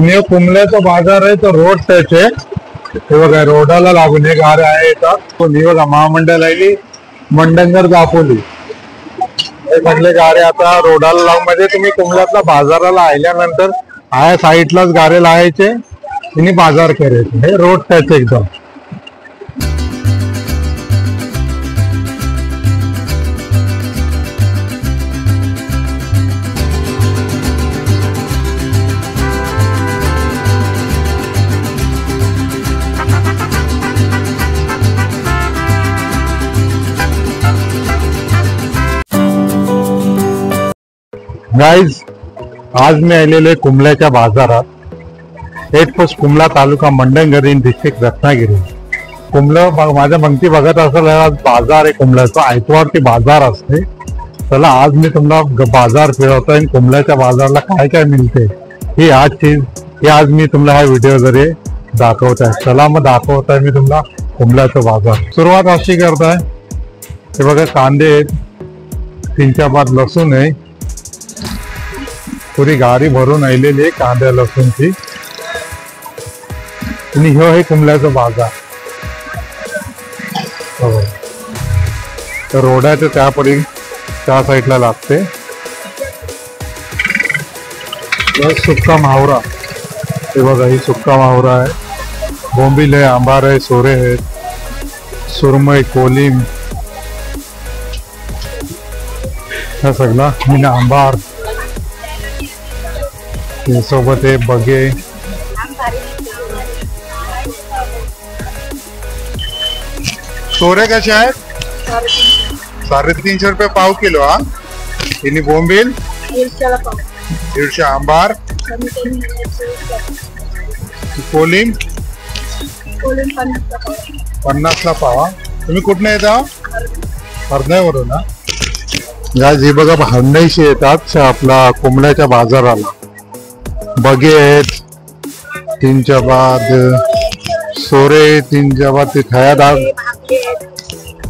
New कुंबल्याचा बाजार आहे तो रोड टच आहे. हे बघा रोडाला लागून हे गारे आहे येतात. ही बघा महामंडळ आली मंडणगड दापोली हे सगळे गारे आता रोडाला लावून म्हणजे तुम्ही कुंबल्यातला बाजाराला आल्यानंतर आया साईडलाच गारे लावायचे आणि बाजार करायचे. हे रोड टच एकदम. गाइज आज मी आलेलो आहे कुंबल्याच्या बाजारात. Head post Kumbla taluka Mandangad in district Ratnagiri. कुंबलं माझ्या पंक्ती बघत असेल आज बाजार आहे कुंबल्याचा. आयतवारची बाजार असते. चला आज मी तुम्हाला बाजार फिरवतोय आणि कुंबल्याच्या बाजारला काय काय मिळते ही आज मी तुम्हाला ह्या व्हिडिओ द्वारे दाखवत आहे. चला मग दाखवत आहे मी तुम्हाला कुंबल्याचा बाजार. सुरुवात अशी करताय हे बघा कांदे आहेत 3-4 बाद लसूण आहे. पुरी गाडी भरून आलेली आहे कांद्या लसूणची. आणि ह्यो आहे कुंबल्याचा बाजार. तर रोडाच्या त्या साईडला लागते. सुक्का मावरा हे बघा ही सुक्का मावरा आहे. बोंबील आहे, आंबार आहे, सोरे आहेत, सुरमई, कोलिम हा सगळा मी आंबार सोबत आहे. बगे सोरे कसे आहेत 350 रुपये पाव किलो. हा आणि बोंबील 150. आंबार कोलिम 50 ला पाव. तुम्ही कुठनं येता? हरण्यावरून ना. जी बघा हरण्याशी येतात आपला कुंबल्याच्या बाजाराला. बगे आहेत 3च्या बाद, सोरे 3च्या बाद, ते थयादार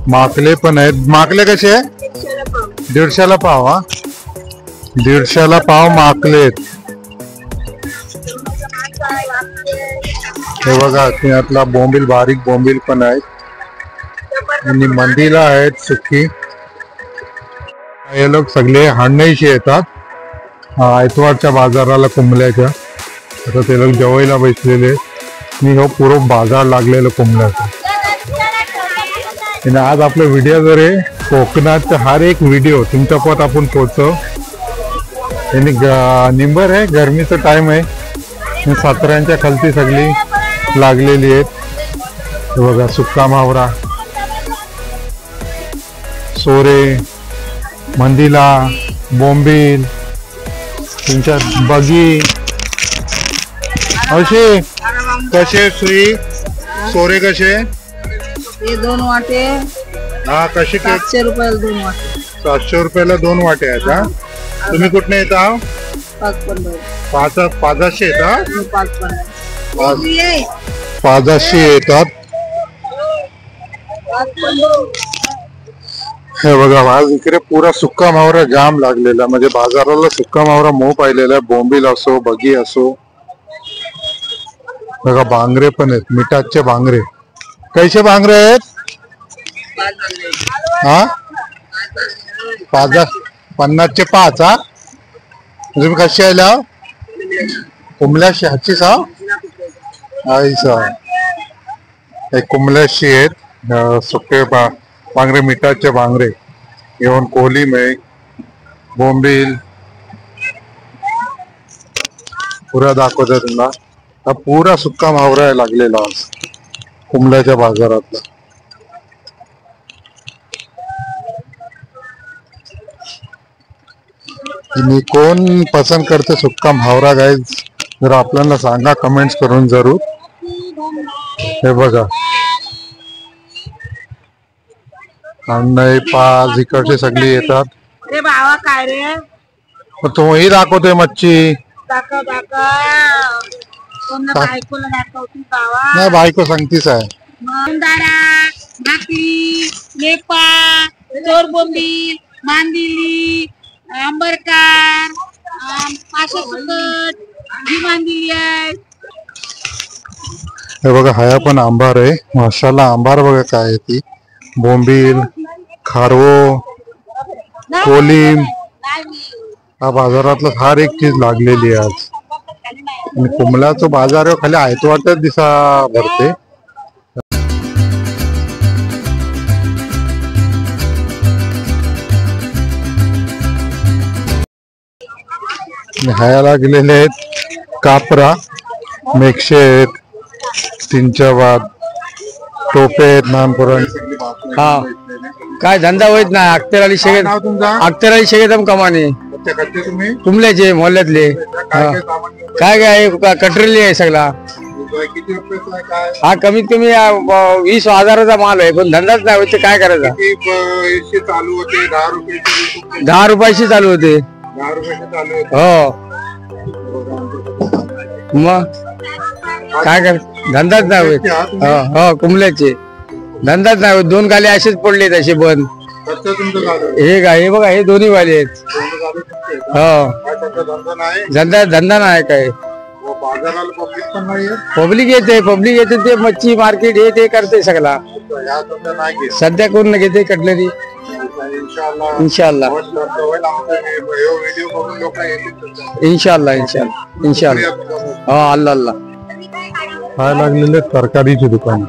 माकले पण आहेत. माकले कसे 150 पाव. हा 150 पाव माकले आहेत. हे बघा त्यातला बोंबील बारीक बोंबील पण आहेत आणि मंदीला आहेत सुकी. हे लोक सगळे हाणण्याशी येतात आयतवारच्या बाजाराला कुंबल्याच्या. आता ते लोक जेवायला बसलेले मी हो पुरो बाजार लागलेलं कुंबल्याचा. आणि आज आपल्या व्हिडिओ द्वारे कोकणात हर एक व्हिडिओ तुमच्यापर्यंत आपण पोहोचव. आणि निंबर आहे गरमीचा टाइम आहे. साताऱ्यांच्या खालती सगळी लागलेली आहेत. बघा सुक्का मावरा, सोरे, मंदिला, बोंबील, तुमच्या बगी असे कसे. सुई सोरे कसे 2 वाटे. हा कसे 700 रुपयाला 2 वाटे. 700 रुपयाला 2 वाटे आहेत. हा तुम्ही कुठने येता? 500 येतात. 500 येतात. हे बघा आज इकडे पुरा सुक्का मावरा जाम लागलेला. म्हणजे बाजाराला सुक्का मावरा मोह पाहिलेला आहे. बोंबील असो, बगी असो. बघा बांगरे पण आहेत, मिठाचे बांगरे. कैसे बांगरे आहेत? हा 50चे 5. हा तुम्ही कशी आल्या? कुंबल्याशी ह्याची हे कुंबल्याशी आहेत सुके बांगरे, मिठाचे बांगरे. येऊन कोलिम आहे, बोंबील पुरा दाखवतोय तुम्हाला. हा पुरा सुक्का मावरा आहे लागलेला आज कुंबल्याच्या बाजारातला. मी कोण पसंत करते सुक्का मावरा गाईज जर आपल्याला सांगा कमेंट्स करून जरूर. हे बघा नाही 5 इकडचे सगळी येतात. अरे बाबा काय रे तोही दाखवतोय मच्छी. नाही बायको सांगतीच आहे. भाकरी, लेपा, चोरबोंबील, मांदिली, आंबरकार, मासे सुकट, ही बांधलेली आहे. हे बघा हा पण आंबार आहे. माशाला आंबार बघा काय आहे ती. बोंबील, खारवो, कोलिम, हा बाजारातलं हर एक चीज लागलेली आहे आज. आणि कुमल्याचं बाजार खाली आयतवारच दिसा भरते. ह्याला गेलेले आहेत कापरा, मेक्षे आहेत, चिंचावाद, टोपे आहेत, नानपुरण. हा काय धंदा होत नाही. अख्तर अली शेगेदम कमाने कुमल्याचे मोहल्ल्यातले. काय काय कटरली आहे सगळा. हा कमीत कमी 20,000चा माल आहे, पण धंदाच नाही होते. काय करायचा. 10 रुपयाशी चालू होते. हो मग काय कर, धंदाच नाही होत. हो कुमल्याचे धंदाच नाही होत. 2 गाले असेच पडलेत असे बंद. हे काय हे बघा, हे दोन्ही वाले आहेत. हो धंदा नाही काय. पब्लिक येते ते मच्छी मार्केट हे ते करते सगळा. सध्या कोण घेते कटलरी. इन्शाल्लाह इन्शाल्लाह हा अल्लाह. काय लागलेले तरकारीची दुकान.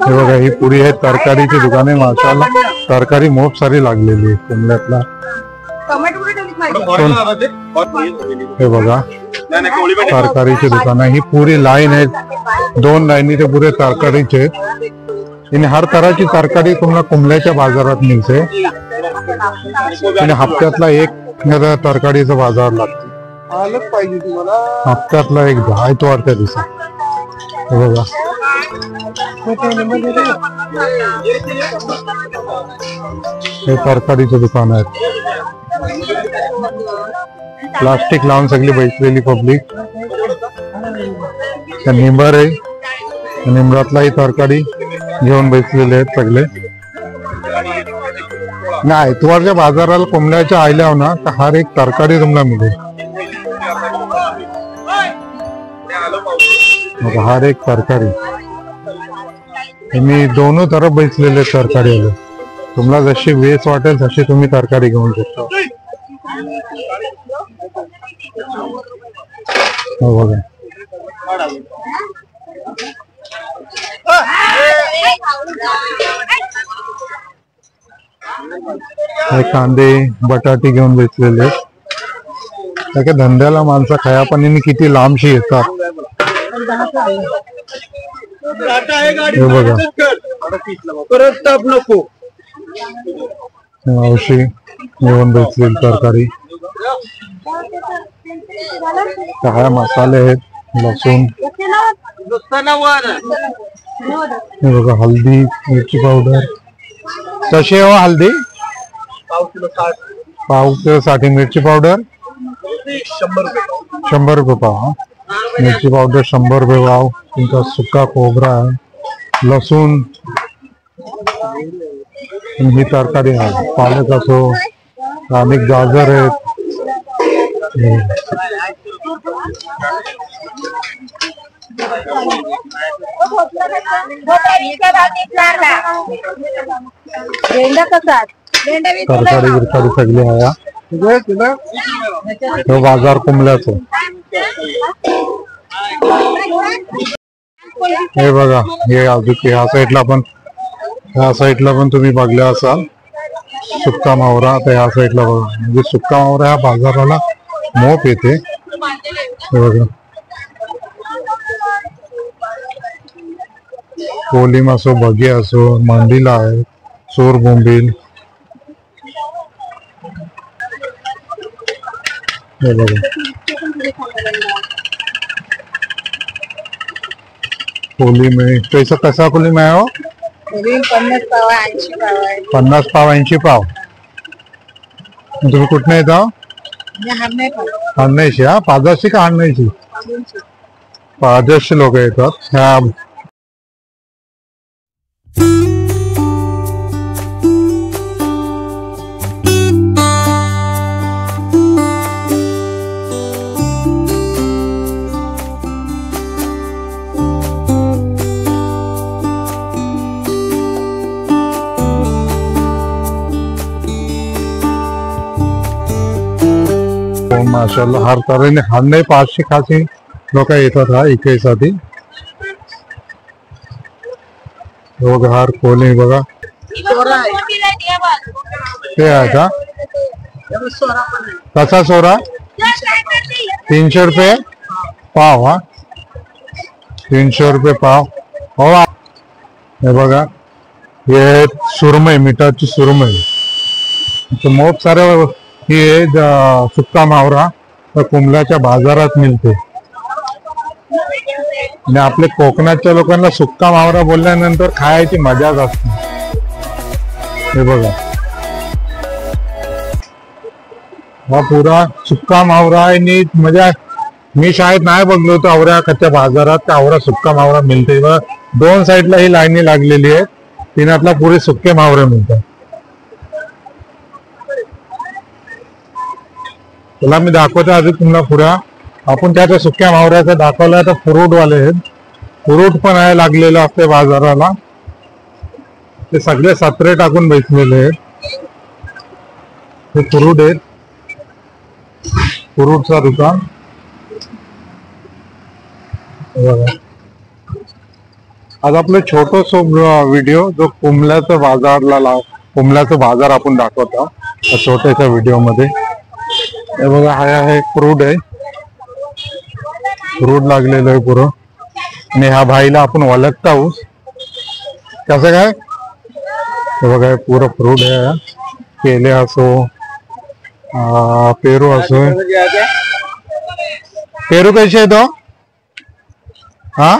हे बघा ही पुरी आहे तरकारीची दुकाने. माशाला तरकारी मोप सारी लागलेली आहे कुमल्यातला. हे बघा तरकारीची दुकान आहे. ही पुरी लाईन आहे. 2 लाईनी ते पुरे तरकारीचे. आणि हर तऱ्हाची तरकारी तुम्हाला कुमल्याच्या बाजारात मिळते. आणि हप्त्यातला एक तरकारीचा बाजार लागतो. हप्त्यातला एक आयतवारच्या दिवसा. हे बघा हे तरकारीचे दुकान आहेत. प्लास्टिक लावून सगळी बैठलेली पब्लिक. निंबर आहे. निंबरातलाही तरकारी घेऊन बसलेले आहेत सगळे. नाही आयतवारच्या बाजाराला कुमल्याच्या आयल्यावर ना तर हर एक तरकारी तुम्हाला मिळेल. हर एक तरकारी मी दोनों तरफ बसलेले तरकारी आले. तुम्हाला जशी वेस वाटेल तशी तुम्ही तरकारी घेऊन शकता. बघा हे कांदे बटाटे घेऊन बसलेले. त्या धंद्याला माणसं खाया पण किती लांबशी येतात. हे बघा मावशी घेऊन बसलेली तरकारी. काय मसाले आहेत, लसूण, हे बघा हल्दी, मिरची पावडर. कशी आहे हल्दी? पाव किलो 60. मिरची पावडर 100 रुपये पाव. मिरची पावडर 100 रुपये पाव. तुमचा सुका खोबरा आहे, लसूण. ही तरकारी आहे. पालक असो, अनेक गाजर आहेत. तरकारी बिरकारी सगळी आहे. तो बाजार कुमल्याचं. हे बघा हे अजून ह्या साईडला पण तुम्ही बघले असाल सुक्का मावरा. तर ह्या साईडला बघा म्हणजे सुक्का मावरा ह्या बाजाराला मोप येते. हे बघा कोलिम असो, बगे असो, मांडीला आहे, चोर बोंबील. हे बघा कोलिम आहे. कैसा कसा कोलिम आहे हो? 50 पाव 80 पाव आहे. 50 पाव 80 पाव. तुम्ही कुठनं येता? हाडण्याची. हा पाचशे का हाडण्याची? 500 लोक येतात ह्या. माशाल्लाह हर तऱ्हेने हरणे 500 खासी लोक येतात हा इकेसाठी. हर कोणी बघा ते आहे का कसा सोरा 300 रुपये पाव. हा 300 रुपये पाव. हो हे बघा हे सुरमई मिठाची सुरमई खूप सारे हे सुक्का मावरा तर कुंभल्याच्या बाजारात मिळते. आणि आपले कोकणाच्या लोकांना सुक्का मावरा बोलल्यानंतर खायची मजाच असते. हे बघा हा पुरा सुक्का मावरा आहे नीट. म्हणजे मी शाळेत नाही बघलो होतो आवऱ्याच्या बाजारात त्या आवरा सुक्का मावरा मिळते. दोन साईडला ही लाईनी लागलेली आहे. तिनातला पुरे सुक्के मावरे मिळतात. तुला मी दाखवतो आधी तुम्हाला पुरा. आपण त्याच्या सुक्या मावऱ्याचा दाखवला तर फ्रूट वाले आहेत. फ्रूट पण आहे लागलेलं असते बाजाराला. ते सगळे सत्रे टाकून बसलेले आहेत. हे फ्रूट आहेत. फ्रूटचा दुकान आज आपलं छोटस व्हिडिओ जो कुंभल्याचं कुंभल्याचं बाजार आपण दाखवतो छोट्याच्या व्हिडिओ मध्ये. हे बघा हा आहे फ्रूट आहे. फ्रूट लागलेलं आहे पुरं. आणि ह्या भाईला आपण ओळखत आहोत. कसं काय हे बघा पुरं फ्रूट आहे. केले असो पेरू असो. पेरू कसे आहे तो हा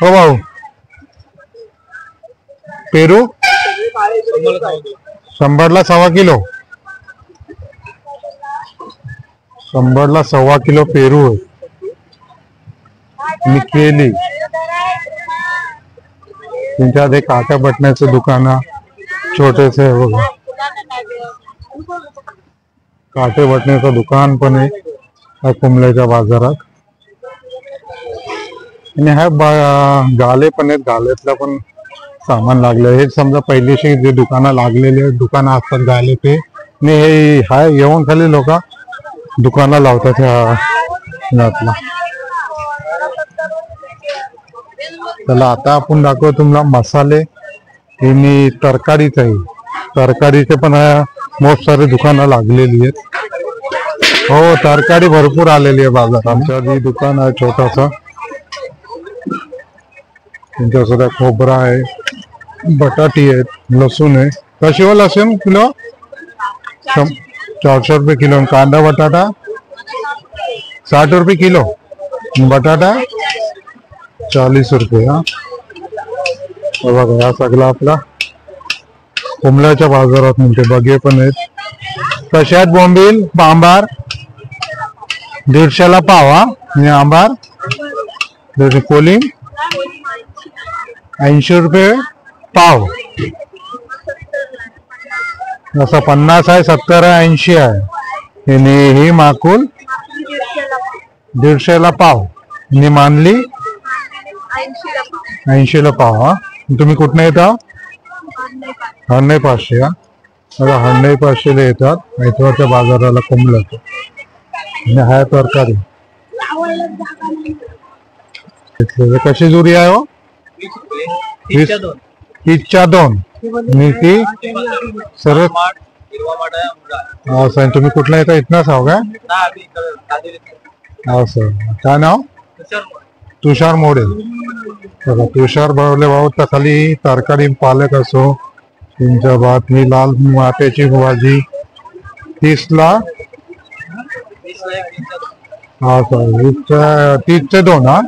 हो भाऊ पेरू 100ला 1.25 किलो. 100ला 1.25 किलो पेरू आहे. मी केली त्यांच्यात एक काट्या बटण्याचं दुकान छोटेस आहे बघा. काटे बटण्याचं दुकान पण आहे कुंभल्याच्या बाजारात. आणि हा गाले पण आहेत. गाल्यातलं पण सामान लागलं. हे समजा पहिलेशी जे दुकानं लागलेले दुकानं असतात गाले ते. आणि हे हा येऊन खाली लोक दुकानं लावतात ह्या. त्याला आता आपण दाखवू तुम्हाला मसाले आणि तरकारीच आहे. तरकारीचे पण खूप सारे दुकानं लागलेली आहेत. हो तरकारी भरपूर आलेली आहे बाजारात. आमच्या जी दुकान आहे छोटासा त्यांच्या सुद्धा खोबरा आहे. बटाटी आहेत. लसूण आहे. कशी हो लसूण किलो 400 रुपये किलो. कांदा बटाटा 60 रुपये किलो. बटाटा 40 रुपये. हा बघा हा सगळा आपला कुंभल्याच्या बाजारात मिळते. बगे पण आहेत. कशा आहेत बोंबील आंबार 150ला पाव. हा आणि आंबार कोलिंग 80 रुपये पाव. असं 50 आहे 70 आहे 80 आहे. आणि ही माकुल 150ला पाव. आणि मानली 80ला पाव. हा तुम्ही कुठनं येता हरणे 500. हा हरणे 500ला येतात ऐतवारच्या बाजाराला कुंभल्याचं. आणि हा तरकारी कशी जुरी आहे हो 20च्या 2. आणि ती सरळ असं. तुम्ही कुठला येता इथनच आहो का असं. काय नाव तुषार मोडे. तुषार बळवले भाऊ तर खाली तरकारी पालक असो. त्यांच्या भात ही लाल माट्याची भाजी 30ला. हा सर 30चे 2. हा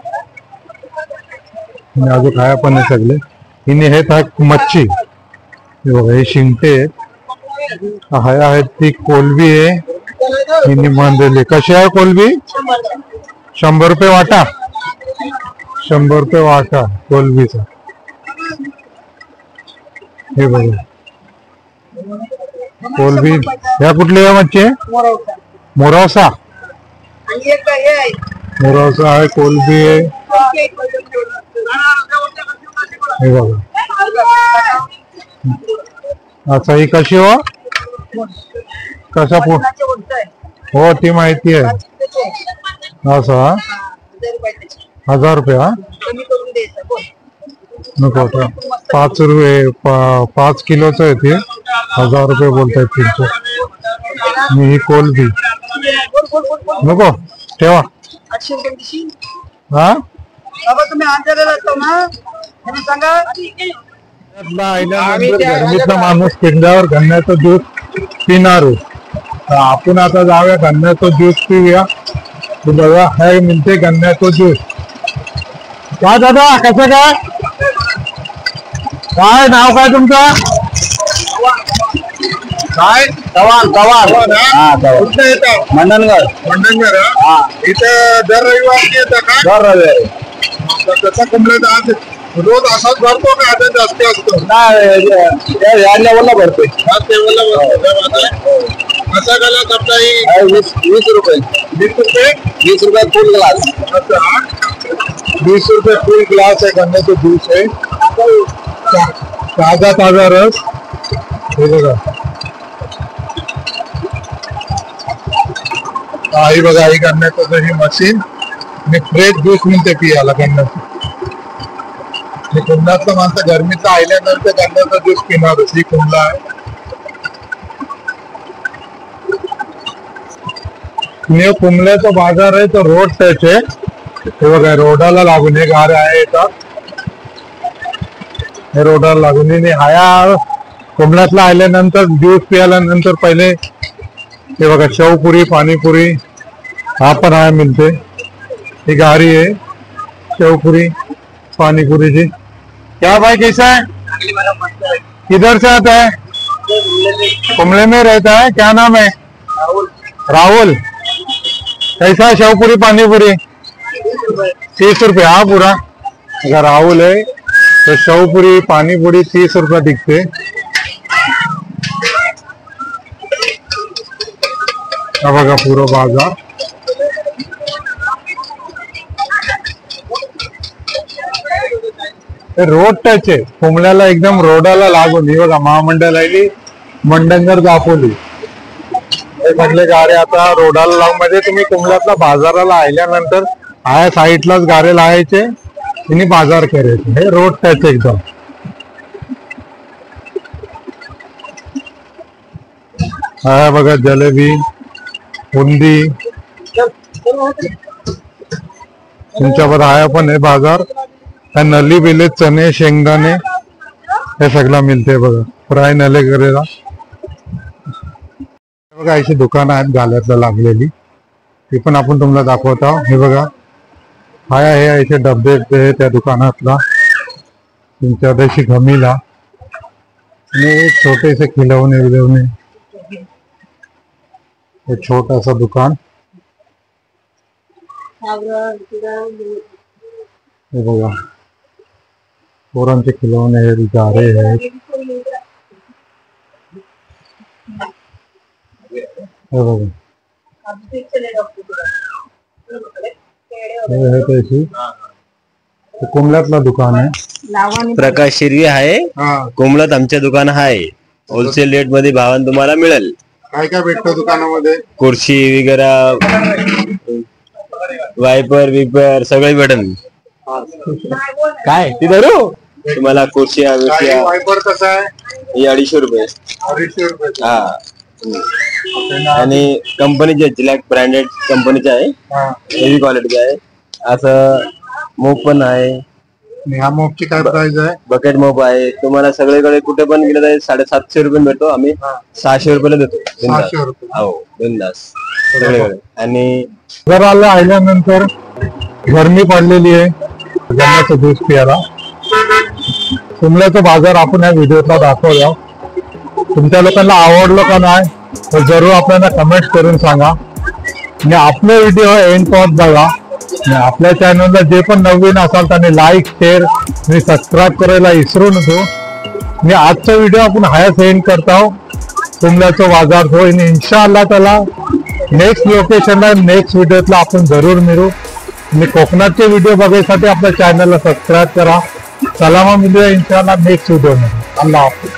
अजून खाया पण आहे सगळे. हिने हे मच्छी हे बघा हे शिंगटे आहेत. हाय आहेत ती कोलबी आहे. हिने म्हणलेली कशी आहे कोलबी 100 रुपये वाटा. 100 रुपये वाटा कोलबीचा. हे बघा कोलबी. ह्या कुठली आहे मच्छी मोरावसा. मोरावसा आहे. कोलबी आहे. हे बघा अच्छा ही कशी हो कशा हो ती माहिती आहे. असं हा? 1000 रुपये हा? नको आता 5 रुपये 5 किलोचं आहे ते 1000 रुपये बोलतायत तुमचं. मी ही कोलबी नको ठेवा हा. गरमीतला माणूस पिंडावर गन्याचं ज्यूस पिणार आहे. तर आपण आता जाऊया गन्याचं ज्यूस पिऊया. तू बघा हे मिळते गन्याचं ज्यूस. काय दादा कसं काय नाव काय तुमचं? काय चव्हाण मंडणगड इथे दर रविवारी येतं का? दर रविवारी. त्याचा कुंभलेचा आज रोज असाच भरतो का आता जास्त असतो? नाही या लेवलला भरतोय. कसा गेला सप्ताही? 20 रुपये. 20 रुपये फुल ग्लास. 20 रुपये फुल ग्लास आहे गन्याचं ज्यूस आहे. ताजा रस हे बघा. ही बघा ही गन्याचं ही मशीन आणि फ्रेश ज्यूस म्हणते पियाला गन्याचं. कुंभलातलं माणसं गरमीचं आल्यानंतर गन्याचा ज्यूस पिणार. ही कुंभला आहे. कुंभल्याचा बाजार आहे तो रोड टच आहे. हे बघा रोडाला लागून हे गारे आहे येतात. हे रोडाला लागून हाया कुंभल्यातला आल्यानंतर ज्यूस पियाला नंतर पहिले हे बघा शेवपुरी पाणीपुरी हा पण आहे मिळते. ही गाड़ी है शेवपुरी पानीपुरी जी. क्या भाई कैसा है? किधर से आता है? कुंभले में रहता है. क्या नाम है? राहुल. कैसा है शेवपुरी पानीपुरी? 30 रुपये हाँ पूरा. अगर राहुल है तो शेवपुरी पानीपुरी 30 रुपये दिखते. बघा पूरा बाजार. रोड टच आहे कुंभल्याला एकदम रोडाला लागून. ही बघा महामंडळ आली मंडणगड दापोली हे सगळे गाड्या आता रोडाला लावून. म्हणजे तुम्ही कुंभल्यातला बाजाराला आल्यानंतर आया साईडलाच गाड्या लावायचे आणि बाजार करायचे. हे रोड टच एकदम. हा बघा जलेबी बुंदी तुमच्यावर आया पण आहे बाजार. नली बिले चणे शेंगदाणे हे सगळं मिळते बघा. फ्राय नले करेला बघा. अशी दुकानं आहेत गाल्यातला लागलेली ती पण आपण तुम्हाला दाखवत आहोत. हे बघा हाय हे असे डबे त्या दुकानातला तुमच्या देशी घमीला आणि छोटेसे खिलवणे विलवणे. हे छोटासा दुकान. हे बघा पोरांचे खिलौने आहेत गारे आहेत. हे बघा कुंभल्यातला दुकान आहे. प्रकाश शिर्वी आहे. कुंभलात आमच्या दुकान आहे. होलसेल रेट मध्ये भावान तुम्हाला मिळेल. काय काय भेटतं दुकानामध्ये? खुर्ची वगैरे वायपर विपर सगळे भेटेल. काय ती धरू तुम्हाला खुर्ची वायपर कसा आहे? 250 रुपये. 250 रुपये हा. आणि कंपनीचे जिलॅक ब्रँडेड कंपनीचे आहे. हेवी क्वालिटीचे आहे. असं मोप पण आहे. ह्या मोपची काय प्राइस आहे? बकेट मोप आहे. तुम्हाला सगळीकडे कुठे पण गेलं तर 750 रुपये भेटतो. आम्ही 600 रुपयाला देतो. 600 रुपये हो बिनधास्त सगळीकडे. आणि घराला आल्यानंतर गरमी पडलेली आहे गन्याचं ज्यूस पियाला. कुंभल्याचा बाजार आपण या व्हिडिओला दाखवला. तुमच्या लोकांना आवडलं का नाही तर जरूर आपल्याला कमेंट करून सांगा. आणि आपले व्हिडिओ एंड पर्यंत बघा. आपल्या चॅनलला जे पण नवीन असाल त्याने लाईक शेअर आणि सबस्क्राईब करायला विसरू नको. आणि आजचा व्हिडिओ आपण हायच एंड करतो. कुंभल्याचा बाजार होईल इन्शाअल्लाह. त्याला नेक्स्ट लोकेशनला नेक्स्ट व्हिडिओतला आपण जरूर मिळू. आणि कोकणातचे व्हिडिओ बघायसाठी आपल्या चॅनलला सबस्क्राईब करा. चला मग मिळूया इन्शाअल्लाह नेक्स्ट व्हिडिओ मध्ये. अल्लाह हाफिज.